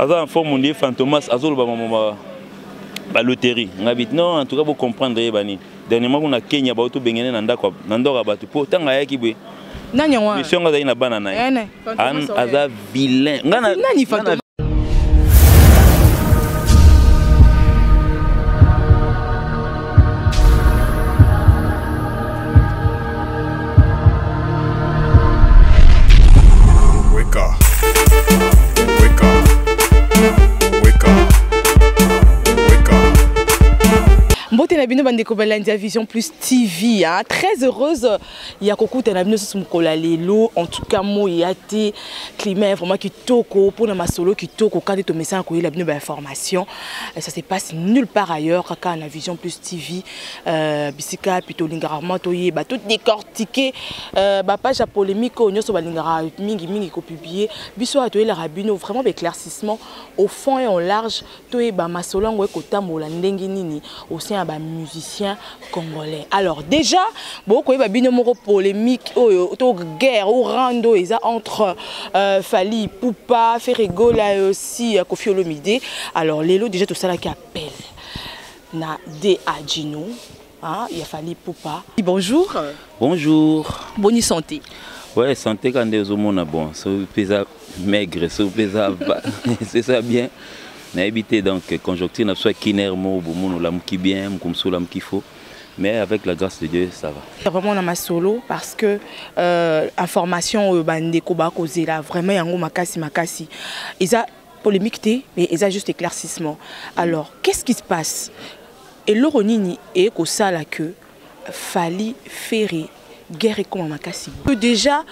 Aza en forme mondial Fantomas azolo ba loterie. Ngabit non en tout cas vous comprendre bani. Dernièrement on a Kenya ba auto bengene na ndako na ndora batu po tanga yaki bwe. Nani wa? Mission ngaza ina bana na. An aza vilain. Ngana nani Fantomas? Mbote na bino bandeko balandia Vision Plus TV, hein? Très heureuse ya kokuta na bino sur mukola lelo. En tout cas mo yate climat vraiment kitoko pour na masolo kitoko quand to message ko la bino ba information ça se passe nulle part ailleurs kaka na Vision Plus TV bisika plutôt lingarama to ye ba tout décortiquer ba page à polémique nyoso ba lingara mingi ko publier biso to la rabino vraiment éclaircissement au fond et en large to ye ba masolo ngo ko tamola ndengi nini au sein ba musicien congolais. Alors déjà beaucoup y a bino moko polémique to guerre ou rando eza entre Fally Ipupa Ferrego là aussi Koffi Olomide. Alors lelo déjà tout ça là qui appelle na de Adjino hein il y a Fally Ipupa. Bonjour. Bonjour. Bonne santé. Ouais, santé quand des hommes bon, ça pesa maigre, ça pesa c'est ça bien. Na évité donc conjoncture n'a soit kinermo bomono lam qui bien comme sous lam qu'il faut mais avec la grâce de Dieu ça va. Vraiment dans ma solo parce que information bandeko ba causer là vraiment yango makasi ils a polémique mais ils a juste éclaircissement. Alors qu'est-ce qui se passe et l'oronini et ko sala que Fally Ferré guerre et comme makasi déjà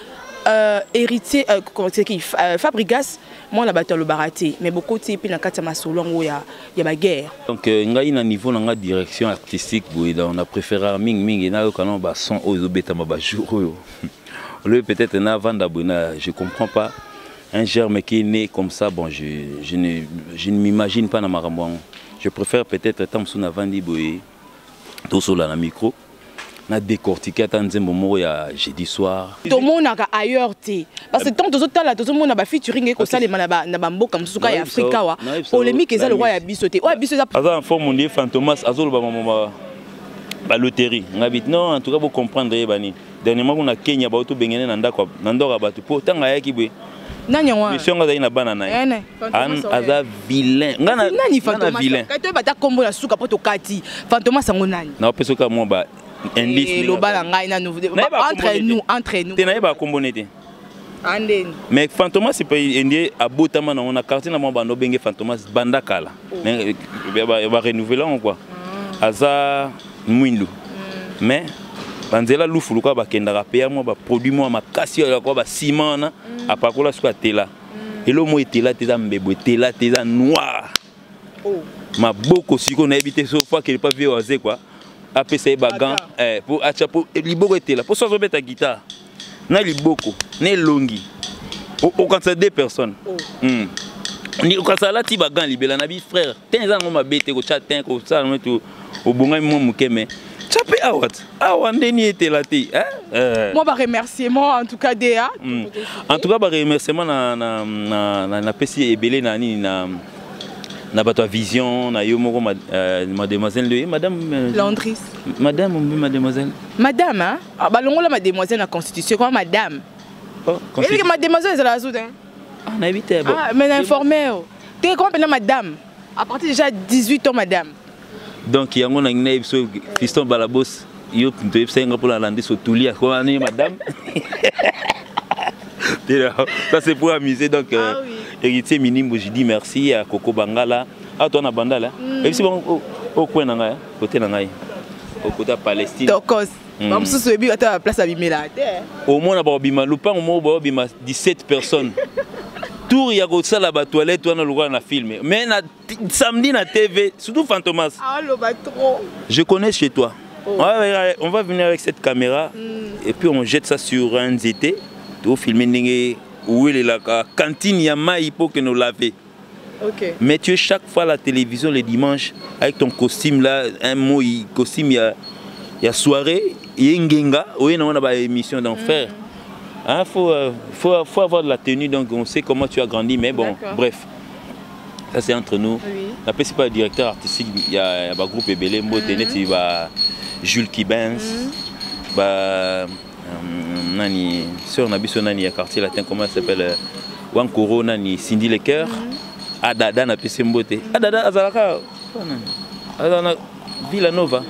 héritier comment c'est qui Fabregas moi la bataille le baraté mais beaucoup de puis dans quatre masolo il y a la guerre donc ngai na niveau na direction artistique on a préféré ming na quand ba son aux beta ba jour le peut-être na vanda bona je comprends pas un germe qui est né comme ça bon je ne m'imagine pas na marambo je préfère peut-être tant sous na vandi boy tout sur la micro na décortiquer tant nzembo moko ya jeudi soir to monaka ailleurs te parce que tant to zotala to mona ba featuring ko salema na ba mboka musuka ya Afrika wa polémique eza le roi ya biso te ouais biso eza aza en forme mondial Fantomas azolo ba loterie ngabit non en tout cas vous comprendre bani dernièrement on a Kenya ba auto bengene na ndako na ndora batu po tanga yaki bwe nani wa mission ngaza ina bana na an aza vilain ngana nani Fantomas vilain kato bata kombo na suka poto kati Fantomas sango nani na pesoka mo ba indice le bal entre nous tenaye ba kombonete mais Fantomas c'est pas indie abotama na on a quartier na mo bando benge Fantomas banda kala mais ba renouveler quoi aza mwindu mais banzela lufu luka ba kendaka pe mo ba produit mo makasi ya ko ba ciment na apakola suka tela elo mo etela teza mbebo tela teza noir ma boko siko na éviter so fois qu'il pas vu oser quoi apesa bagan pour achapo liboko était là pour ça beta guitare na liboko ne longi au quand ça deux personnes ni quand ça là ti bagan libela na bi frère tenza ngoma bete ko chatin ko ça no au bonga mo mukeme chapé awat ndeni était là ti moi ba remerciement en tout cas DA en tout cas ba remerciement na pesi ebele na ni na bato Vision na yo moko mademoiselle madame Landris mademoiselle hein ba longola mademoiselle na constitution quoi madame et que mademoiselle c'est la soudain na évité mais informé tu comment appelle madame à partir déjà 18 ans madame donc yango na ngina biso Fiston Balabos yo nto senga pour la landi so tulia ko ani madame ça c'est pour amuser donc héritier minimum je dis merci à Coco Bangala à toi na bandala et si bon au coin na ngai côté na ngai au côté Palestine donc comme ça c'est bien à ta place à bimela au moins na bima lupango mo bo bima 17 personnes tour ya ko sala ba toilette wana lokwa na film mais na samedi na TV surtout Fantomas le trop je connais chez toi on va venir avec cette caméra et puis on jette ça sur un ZT pour filmer ndenge où il est la cantine Yamaï pour que nous laver. Okay. Mais tu es chaque fois à la télévision le dimanche avec ton costume là, un mot costume il y a soirée, il y a ngenga, oui on a une émission d'enfer. Il faut avoir de la tenue donc on sait comment tu as grandi mais bon bref. Ça c'est entre nous. La c'est pas le directeur artistique, il y a un groupe Ebele Mbote, il y a Jules Kibens, nani sœur Nabiso nani quartier latin comment ça s'appelle Wankoro nani Cindy Le Cœur, Adada na PC Mbote. Adada azalaka azana Villanova.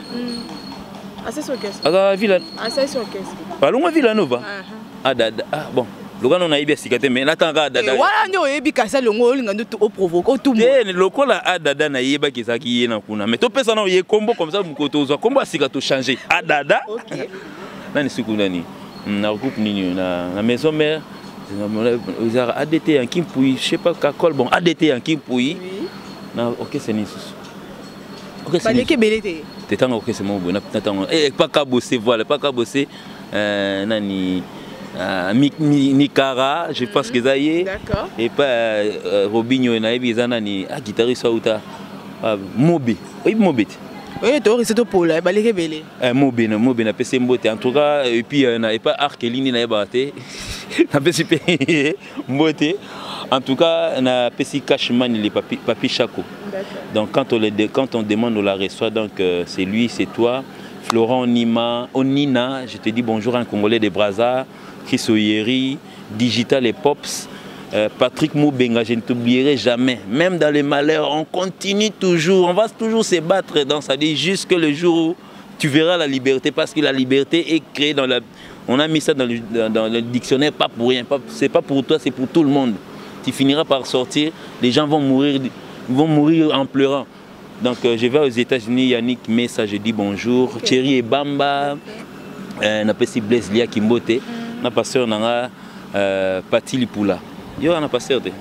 C'est sur caisse. C'est sur caisse. Parlons Villanova. Adada bon. Lugano na ibi sikate mais natanga dada wala nyo yebi kasa longo lingando to provoque tout le lokola adada na yeba kisaki yena kuna mais to pesa na ye combo comme ça mukoto zo combo sikato changer adada OK nani sikundani na groupe nini na maison mère ils ont ADT en Kimpui je sais pas kakol bon ADT en Kimpui na OK c'est ni OK c'est baleke belete tetanga OK c'est mon bon natanga pas ka bosser voilà pas ka bosser nani Nikara, je pense que ça y est. D'accord. Et pas Robinho, ni guitariste Sauta. Mobi. Oui, Mobi. Oui, tu as c'est pour là, balé belé. Mobi, Mobi na PC Mbote. En tout cas, et puis na pas Arkelini na baté. Na PC Mbote. En tout cas, na PC Cashman les papi Chaco. Donc quand on demande, on la reçoit. Donc c'est lui, c'est toi. Florent Onina, je te dis bonjour un Congolais de Brazza. Chris Oyeri, Digital et Pops, Patrick Moubenga, je ne t'oublierai jamais. Même dans les malheurs, on continue toujours, on va toujours se battre dans ça, jusqu'à le jour où tu verras la liberté, parce que la liberté est créée dans la... On a mis ça dans le dictionnaire, pas pour rien, c'est pas pour toi, c'est pour tout le monde. Tu finiras par sortir, les gens vont mourir en pleurant. Donc je vais aux États-Unis, Yannick Messa, je dis bonjour, Thierry et Bamba, on appelle ça Blaise Lia Kimbote. Na pasteur nanga Pati Lipula. Yo na pasteur de.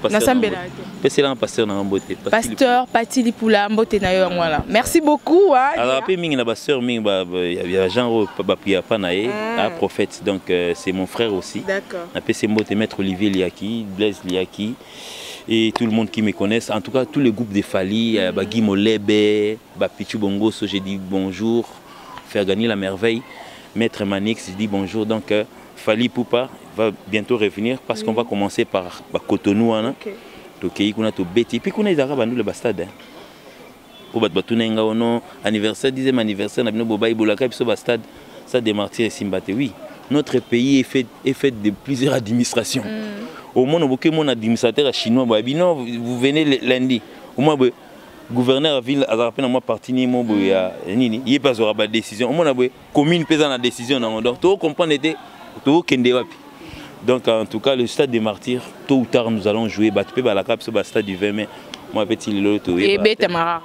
Na sambela. Pesi la pasteur nanga Mbote. Pasteur Pati Lipula Mbote na yo ngwala. Merci beaucoup Alors après mingi na pasteur mingi il y a Jean ba priya pa na ye, un prophète donc c'est mon frère aussi. D'accord. Na pesi Mbote maître Olivier Liaki, Blaise Liaki et tout le monde qui me connaisse, en tout cas tous les groupes de Fali, ba Guy Molebe, ba Pichu Bongoso, j'ai dit bonjour, faire gagner la merveille. Maître Manix dit bonjour, donc Fali Poupa va bientôt revenir parce qu'on va commencer par Cotonou. Donc il y a tout bêti. Puis qu'on est arabe à nous le bastade. Au bas de anniversaire, 10e anniversaire, on a Boba Ibolaka et bastade, ça des martyrs et Simbate. Oui, notre pays est fait de plusieurs administrations. Au moins, on a mon administrateur chinois. Vous venez lundi. Au moins, gouverneur de la ville a rappelé moi parti ni mon boya nini il pas aura décision on a commune pesant la décision donc tout comprendre était tout kende wapi donc en tout cas le stade des martyrs tôt ou tard nous allons jouer batpe la cap sur le stade du 20 mai moi petit l'autre et Betamara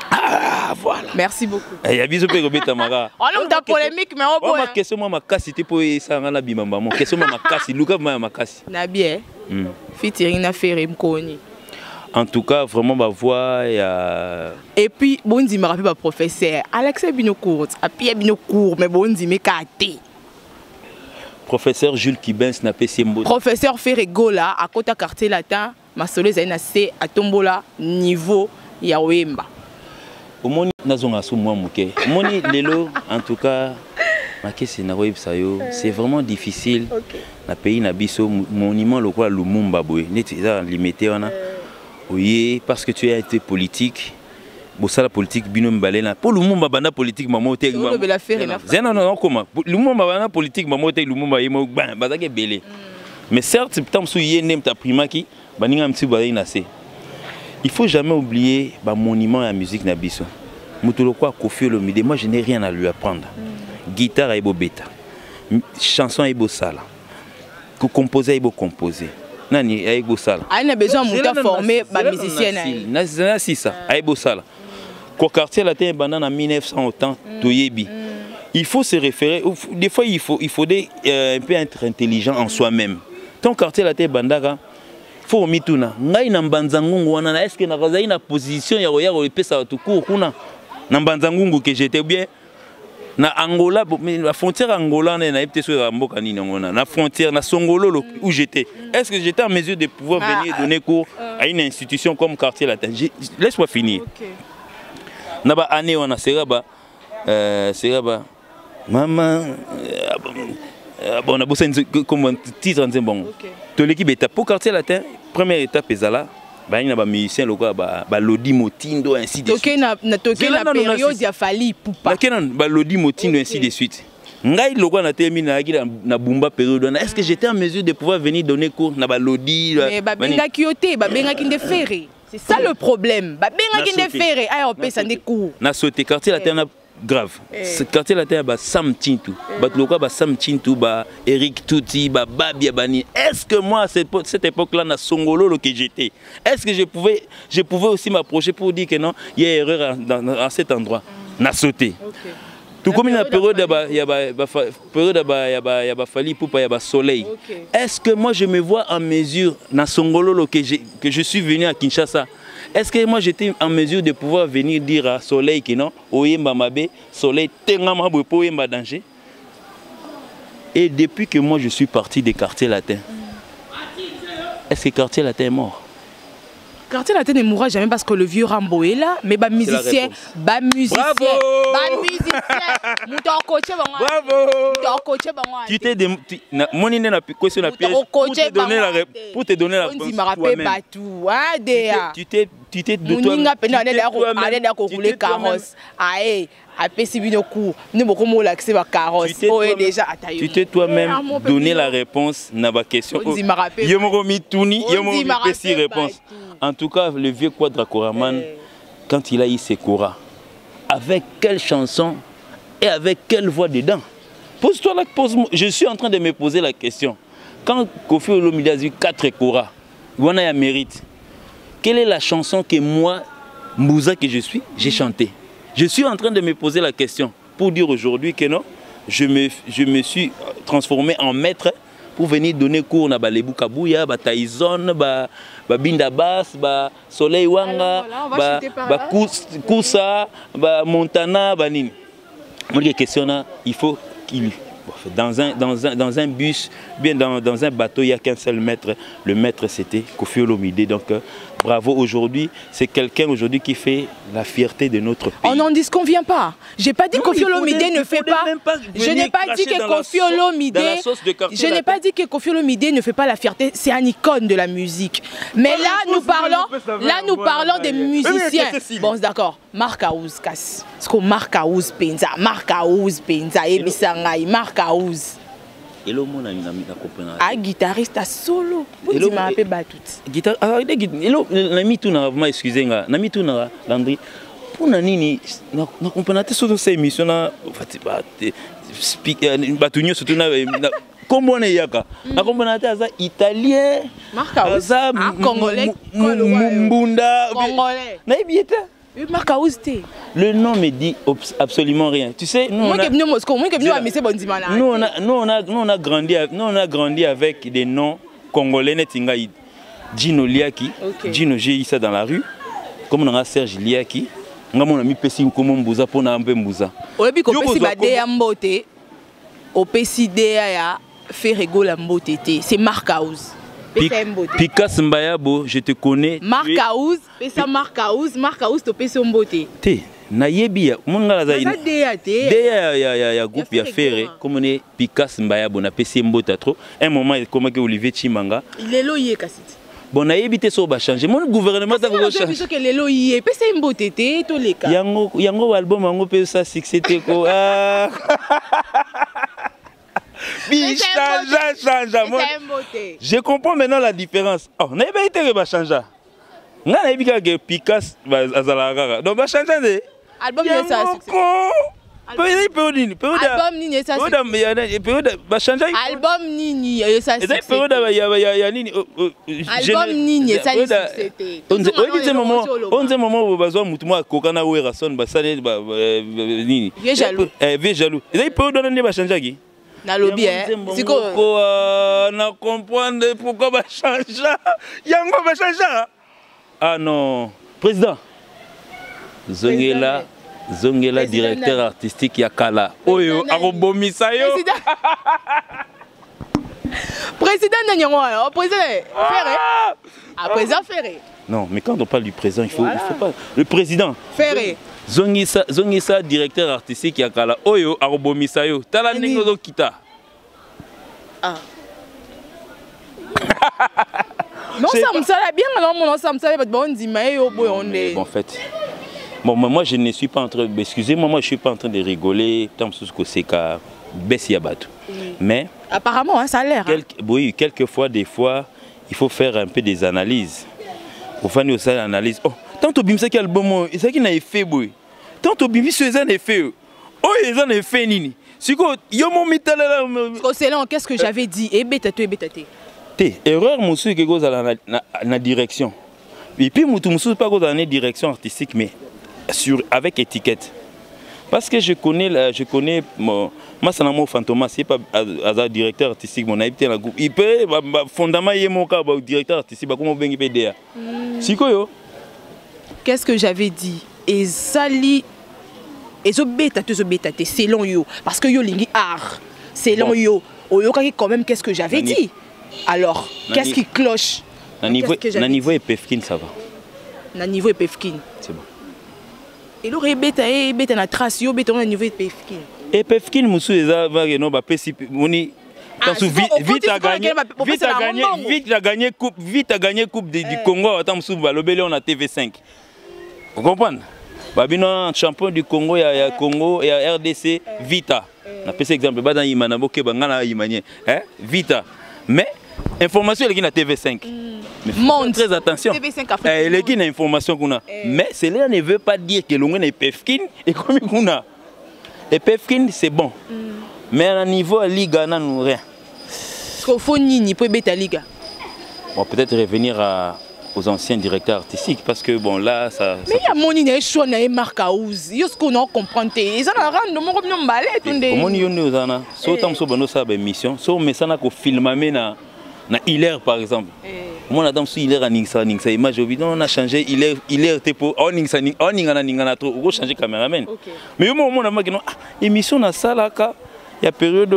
ah voilà merci beaucoup il y a bisous pour Betamara on a une polémique mais on ma question moi ma casse c'était pour ça na bimamba mon question moi ma casse Lucas ma casse na bien featuring na faire mkoni. En tout cas, vraiment, ma voix et puis, bon, dit me rappelle professeur. Alex Binocourt, à Pierre Binocourt, mais bon, dit me kate. Professeur Jules Kibens n'a pas ses mots. Professeur Ferregola, à côté quartier latin, ma soleil a C à Tombola, niveau Yawemba. Au moins, nous avons un moi mouké. Moni Lelo, en tout cas, c'est vraiment difficile. Le pays n'a pas monument le quoi Lumumba boy. N'est-ce limité on a. Oui, parce que tu as été politique. Bon, ça la politique, binom balena. Pour Lumumba bana politique, maman te. Non, non, comment? Lumumba bana politique, maman te Lumumba yemo ban, bazake belé. Mais certes, tant sou yenem ta prima qui, baninga mti balena c'est. Il faut jamais oublier ba monument à la musique na biso. Mutolo kwa Koffi Olomide, moi je n'ai rien à lui apprendre. Guitare ebo beta. Chanson ebo sala. Composer ebo composer. Nani aïbo sala. Il a besoin de former les musiciens. C'est ça. Aïbo sala. Quand quartier latin bandana en 1980, toyebi. Il faut se référer. Des fois il faut un peu être intelligent en soi-même. Ton quartier latin bandaka, faut mituna. Ngai na mbanzangungu wana est-ce que na kaza ina position ya roya ko pesa tout court kuna. Na mbanzangungu que j'étais bien. Na Angola, la frontière Angola, na la frontière na Songolo où j'étais. Est-ce que j'étais en mesure de pouvoir venir donner cours à une institution comme Quartier Latin? Laisse-moi finir. Naba année on a Seraba, maman, bon on a bossé comme titre en bon. Toute l'équipe est pour Quartier Latin. Première étape est là. il y a des musiciens Lodi Motindo ainsi de suite. Toké na période ya Fally Ipupa. Lodi Motindo ainsi de suite. Ngai loko na terminé na bumba période. Est-ce que j'étais en mesure de pouvoir venir donner cours na Lodi? Mais babenga kioté, babenga kinde ferré. C'est ça le problème. Babenga kinde ferré, ay on peut ça des cours. Na sauté quartier latin grave. Ce quartier latin ba Sam Tintou. Ba loko ba Sam Tintou ba Eric Touti ba Babia Bani. Est-ce que moi à cette époque-là na Songolo que j'étais, est-ce que je pouvais aussi m'approcher pour dire que non, il y a erreur à cet endroit. Na sauté. Tout comme la période il y a Fally Ipupa, il y a Soleil. Est-ce que moi je me vois en mesure na Songolo que je suis venu à Kinshasa? Est-ce que moi j'étais en mesure de pouvoir venir dire à Soleil que non, Oyemba Mabe, Soleil Tengama Bopo Oyemba danger? Et depuis que moi je suis parti des quartiers latins, est-ce que quartier latin est mort? Quartier latin ne mourra jamais parce que le vieux Rambo est là, mais musicien, bravo! Tu t'es pour te donner la réponse toi-même. Tu t'es de tu t'es toi-même donné la réponse à ma question. En tout cas, le vieux Quadra Koraman, quand il a eu ses Kora, avec quelle chanson et avec quelle voix dedans? Pose-toi la question. Je suis en train de me poser la question. Quand Kofi Olomide a eu 4 Kora, il a mérite. Quelle est la chanson que moi, Mbouza que je suis, j'ai chanté? Je suis en train de me poser la question pour dire aujourd'hui que non, je me suis transformé en maître pour venir donner cours à Balebou Kabouya, Tyson, Binda Bass, Soleil Wanga, Koussa, Montana, Nini. Moi, la question là, il faut qu'il dans un bus, bien dans un bateau, il n'y a qu'un seul maître. Le maître, c'était Kofi Olomide. Donc, bravo, aujourd'hui, c'est quelqu'un aujourd'hui qui fait la fierté de notre pays. On n'en disconvient pas. Je n'ai pas dit que Kofi Olomide ne fait pas. Je n'ai pas dit que Kofi Olomide. Je n'ai pas dit que Kofi Olomide ne fait pas la fierté. C'est un icône de la musique. Mais là, nous parlons des musiciens. Bon, d'accord. Marc Aouz, Cass. Ce qu'on Marc Aouz Penza, Marc Aouz Penza, Ebisangai, Marc Aouz. Et le monde a guitariste à solo. Vous m'appelez Batout. Guitar. Nami tout na vraiment excusez-moi. Nami tout na Landry. Pour nani na comprendre sur ces émissions là. Speaker Batunyo surtout na comment on est yaka. Na comprendre ça italien. Marc Aouz. Congolais. Mbunda. Congolais. Na ibieta. Marc Aouz. Le nom me dit absolument rien. Tu sais, nous on a grandi avec des noms congolais. Gino Liaki, Gino j'ai eu ça dans la rue. Comme on a Serge Liaki, on a mis Pessi comme Mbouza pour un peu Mbouza. Au début, on fait rigoler Mbote. C'est Marc Aouz. Pikas Mbayabo, je te connais. Marc Aouz, c'est Marc Aouz, Marc Aouz, tu peux se Mbote. Nayebi mon gars là ya groupe ya ferré comme on est Pikas Mbayabo na PC Mbota trop un moment comment que Olivier Chimanga il est loyé Kassit bon nayebi te so ba changer mon gouvernement ça va changer parce que les loyé PC Mbote te tous les cas yango album yango pe ça succès te ko ah change. Je comprends maintenant la différence. Oh, on a été ba changer. On a dit que Pikas azalaka. Donc ba changer. Album de ça succès. Album Nini ça Album Nini ça succès. Album Nini ça succès. On dit moment où besoin mutumo kokana ou rason basane nini. Vieux jaloux. Vieux jaloux. Et peut donner ba changer qui? Na lobby c'est quoi na comprendre pourquoi ba changer. Yango ba changer. Ah non, président. Zongela directeur artistique Yakala. Oyo arobomisa yo. Président Nanyongo, président Ferré. Ah président Ferré. Non, mais quand on parle du président, il faut pas le président. Ferré. Zongisa directeur artistique Yakala. Oyo arobomisa yo. Tala ningo kita. Ah. Non, ça me bien, alors mon ça me savait pas bon dit mais bon en fait. Bon, moi je ne suis pas en train excusez-moi, moi je suis pas en train de rigoler tant que c'est qu'à baisser Yabatou. Mais apparemment hein, ça a l'air. Oui, quelquefois des fois, il faut faire un peu des analyses. Pour faire une analyse. Oh, tant au bimse qui album, c'est qui n'a effet boy. Tant au bimse c'est un effet. Oh, ils ont effet nini. C'est quoi yo mon mitala c'est là qu'est-ce que j'avais dit et bétaté. Erreur monsieur que goza la direction. Et puis monsieur pas goza la direction artistique mais avec étiquette. Parce que je connais moi c'est mon Fantomas, c'est pas un directeur artistique mon habité dans groupe. Il peut fondamentalement y mon cas directeur artistique ba comment bengi PDA. C'est quoi yo? Qu'est-ce que j'avais dit? Et Zali et zo bétaté selon yo parce que yo lingi art. Selon yo, quand même qu'est-ce que j'avais dit? Alors, qu'est-ce qui cloche? Na niveau Epefkin ça va. Na niveau Epefkin. C'est bon. Et le rebeta na trace yo beta na niveau Epefkin. Epefkin musu eza va no ba pesi moni vite a gagné coupe du Congo attends musu ba lobele on a TV5. Vous comprenez? Babino champion du Congo ya Congo et RDC Vita. Na pesi exemple ba dans Imana boke bangana Imanye, hein? Vita. Mais information elle qui na TV5. Mais faut très attention. TV5 elle qui na information qu'on a. Mais cela ne veut pas dire que l'on est Pefkin et comme qu'on a. Et Pefkin c'est bon. Mais à niveau Liga n'a nous rien. Qu'il faut nini pour beta Liga. Bon peut-être revenir aux anciens directeurs artistiques parce que bon là ça mais il y a mon nini choix na marque house. Yo ce qu'on a comprendre ils en rendre mon robin balé tunde. Mon nini ozana so tam so bano sa ba émission so mais ça na ko filmer na Hilaire par exemple. Mon adam si Hilaire aninga image au bidon on a changé Hilaire te pour ninga trop on changer caméraman. Mais au moment on a que émission na sala ka il y a période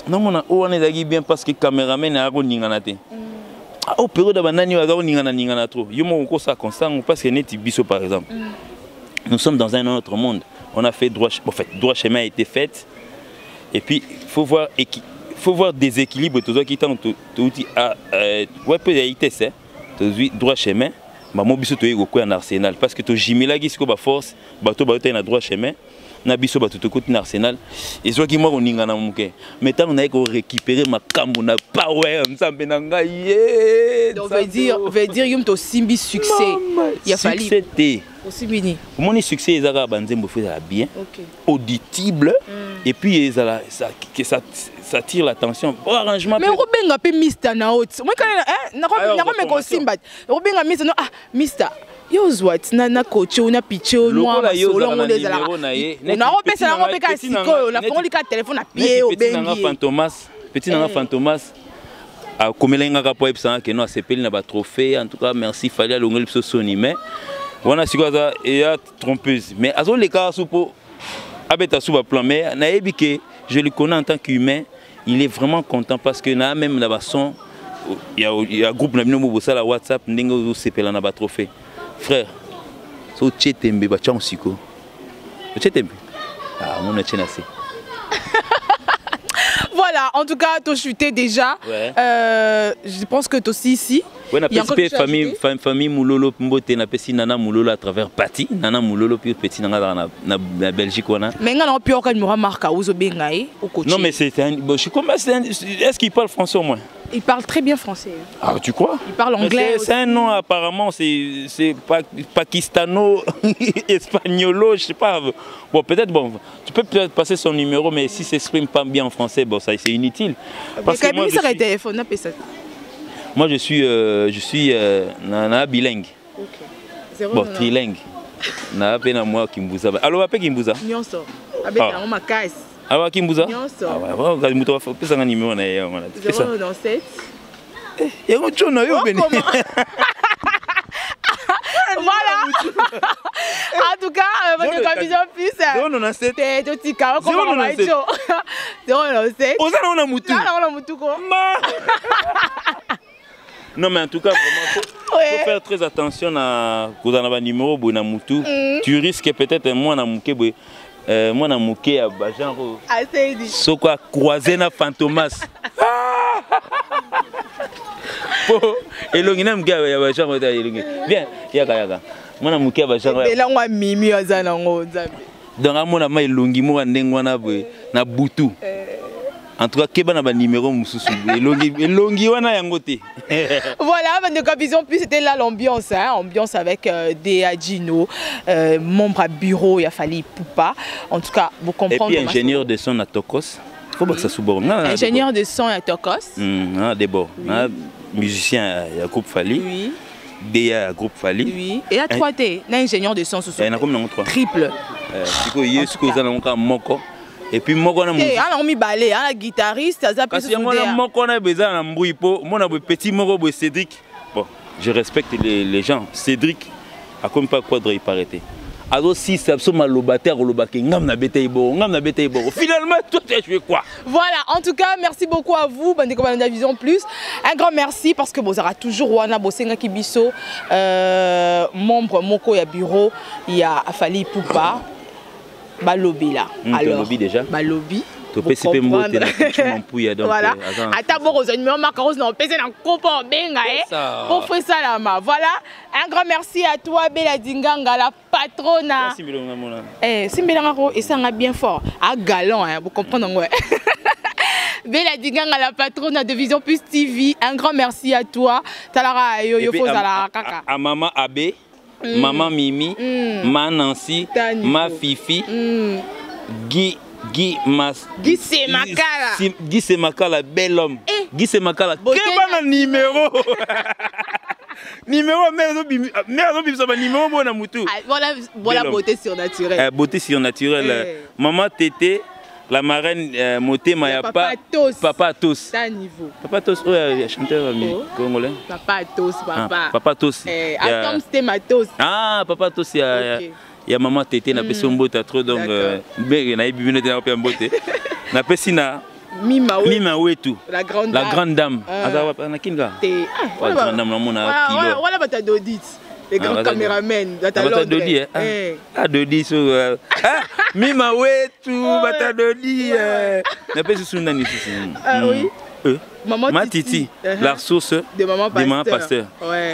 non mon on est bien parce que caméraman a ninga na te. Au période banani wa ninga na trop. Yo mon ko ça constant parce que net biso par exemple. Nous sommes dans un autre monde. On a fait droit chemin a été fait et puis faut voir des équilibres tout ça qui tant tout ouais peut être c'est droit chemin ba mo biso to yego ko en Arsenal parce que to jimila gi siko ba force bato na droit chemin na biso bato to côté na Arsenal et zo ki mo ninga na muke mais tant on a ko récupérer makambo na power nzambe na ngai donc veut dire yum to simbi succès il a fallu succès aussi bini mon succès ezaka banzembo fait bien audible et puis ça tire l'attention bon arrangement mais Robenga pe Mister na haute moi quand na me ko simba Robenga Mister no Mister yo zwat na coach na pitch moi solo mo les ala na opesa na opeka siko na fongoli ka téléphone na pied Obengi petit nanga Fantomas a komelenga ka po epsa que no sepeli na ba trophée en tout cas merci fallait alongoli biso soni mais wana sikoza et ya trompeuse mais azo le cas soupo abeta sous ba plan mais na yebi que je le connais en tant qu'humain. Il est vraiment content parce que na même la son il y a groupe na bino bosa la WhatsApp ndenge sepela na ba trophée. Frère, so tchetembe ba tchan siko. Tchetembe. Ah mon a tchenasi. Voilà, en tout cas, tu chuté déjà. Ouais. Je pense que tu aussi ici. Oui, on a famille Moulolo Mbote, on a pesi Nana Moulolo à travers Pati. Nana Moulolo, puis petit Nana na Belgique. Mais on a pu encore une marque à Ouzobengaï au coach. Non, mais c'est un. Est-ce qu'il parle français au moins? Il parle très bien français. Ah, tu crois? Il parle anglais. C'est un nom apparemment, c'est pakistano-espagnolo, je sais pas. Bon, peut-être, bon, tu peux peut-être passer son numéro, mais s'il ne s'exprime pas bien en français, bon, ça c'est inutile. Parce que moi, je suis bilingue. Ok. Bon, trilingue. Na pena moi Kimbuza. Alors, appelle Kimbuza. Nyonso. Abeta ma caisse. Alors Kimbuza. Nyonso. Ah ouais, voilà, muto fa pesa nga numéro na yeye ngana. 097. Et on chona yo beni. Voilà. En tout cas, votre vision plus. 097. T'es tout tika comment va être. 097. Oza na mutu. Na mutu ko. Non mais en tout cas vraiment faut faire très attention à quand on a un numéro na mutu. Tu risques peut-être moi na muke moi na muke à genre soko croiser na Fantomas. Po elongi na mkia ya ba chambre ta elongi. Bien, yaka. Mwana mkia ba chambre. Bela ngwa mimi azana ngo nzambe. Donc amona ma elongi mo ndengwa na boye na butu. En tout cas, keba na ba numéro mususu elongi wana yango te. Voilà, Bandeko Vision Plus, c'était là l'ambiance, hein, ambiance avec des Adjino, membre à bureau, il a fallu Poupa. En tout cas, vous comprenez. Et puis ingénieur de son à Tokos. Faut pas que ça soit bon. Ingénieur de son à Tokos. D'abord, musicien à groupe Fali. Oui. DA à groupe Fali. Oui. Et à toi t'es ingénieur de son sous. Il y en a combien trois. Triple. Siko yesko za na moko. Et puis moko na musique. On mi balé, un guitariste, ça peut se faire. Parce que moko na besoin na mbui po, mona petit moko bo Cédric. Bon, je respecte les gens. Cédric a comme pas quadre il paraît. Alors si c'est absolument lobater ou lobaké, ngam na bete ibo. Finalement, toi tu as joué quoi? Voilà, en tout cas, merci beaucoup à vous, Bandeko Vision Plus. Un grand merci parce que vous aurez toujours Wana Bosenga Kibiso, membre Moko ya bureau, il y a Afali Poupa, Balobi là. Alors, Balobi déjà. Balobi. Voilà. Un grand merci à toi, Bella Dinganga, la patrona. Et ça a bien fort. À galant, vous comprenez. Bella Dinganga, la patrona de Vision Plus TV. Un grand merci à toi. À maman Abbé, maman Mimi, ma Nancy, ma Fifi, Guy Semakala, bel homme. Guy Semakala, quel bon numéro. Numéro, numéro bon à Moutou. Voilà beauté surnaturelle. Beauté surnaturelle. Maman Tété, la marraine Moté Mayapa. Papa Tos. Papa Tos, oui, chanteur congolais. Papa Tos, papa. Papa Tos. Atom Stématos. Ah, Papa Tos, il y a maman Tété, na pesi mbote trop donc na ibibine na pe mbote. Na pesi na Mima Wetu. La grande dame. Aza na kinga. La grande dame na mona kilo. Voilà bata d'audit. Les grands caméramens bata Dodi. Ah Dodi so Mima Wetu bata Dodi. Na pesi sunda ni sisi. Ah oui. Ma Titi, la source de Maman Pasteur.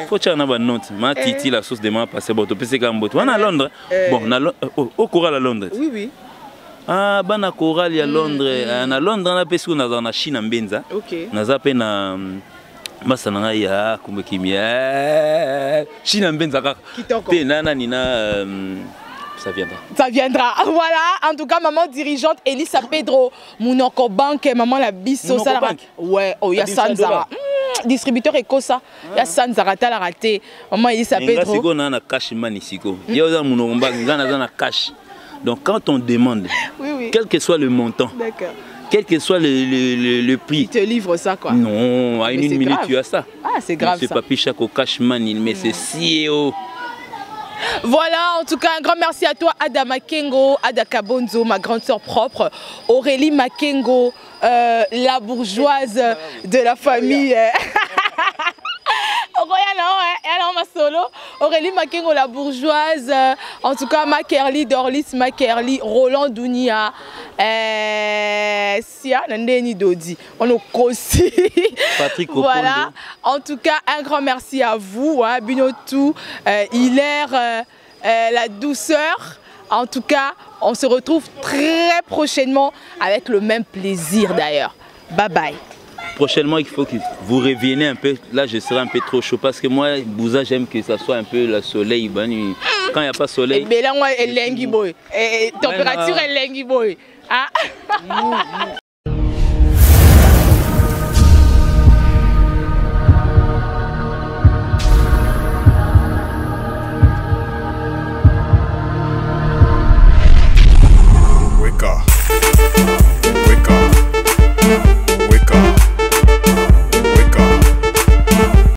Faut que tu aies une note. Ma Titi, la source de Maman Pasteur. Bon, tu peux essayer on est à Londres. Bon, au Coral à Londres. Oui, oui. Ah, ben à Coral à Londres. À Londres, on a parce qu'on a dans la Chine en Benza. Ok. On a zappé na Masananga ya kumbekimia. Chine en Benza kaka. Te nana nina. Ça viendra. Ça viendra. Voilà, en tout cas, maman dirigeante Elisa Pedro, Mounoko Bank, maman la biso. Ouais, oh, il y a Sanzara. Distributeur Ecosa, il y a Sanzara, t'as la raté. Maman Elisa Pedro. Il y a un cash manisiko. Il y a un cash. Donc, quand on demande, quel que soit le montant, quel que soit le prix, il te livre ça quoi. Non, à une minute, tu as ça. Ah, c'est grave. C'est pas Pichako cash money, mais c'est CEO. Voilà, en tout cas, un grand merci à toi, Ada Makengo, Ada Kabonzo, ma grande sœur propre, Aurélie Makengo, la bourgeoise de la famille. Aurélie Makengo, la bourgeoise, en tout cas, Makerli, Dorlis, Makerli, Roland Dounia, Sia, Nandeni Dodi, on a aussi. Patrick Opondo. Voilà, en tout cas, un grand merci à vous, hein, Binotou, Hilaire, la douceur. En tout cas, on se retrouve très prochainement avec le même plaisir d'ailleurs. Bye bye. Prochainement, il faut que vous reveniez un peu. Là, je serai un peu trop chaud parce que moi, Bouza, j'aime que ça soit un peu le soleil. Quand il n'y a pas de soleil. Mais là, moi, elle est boy. Température, elle est boy.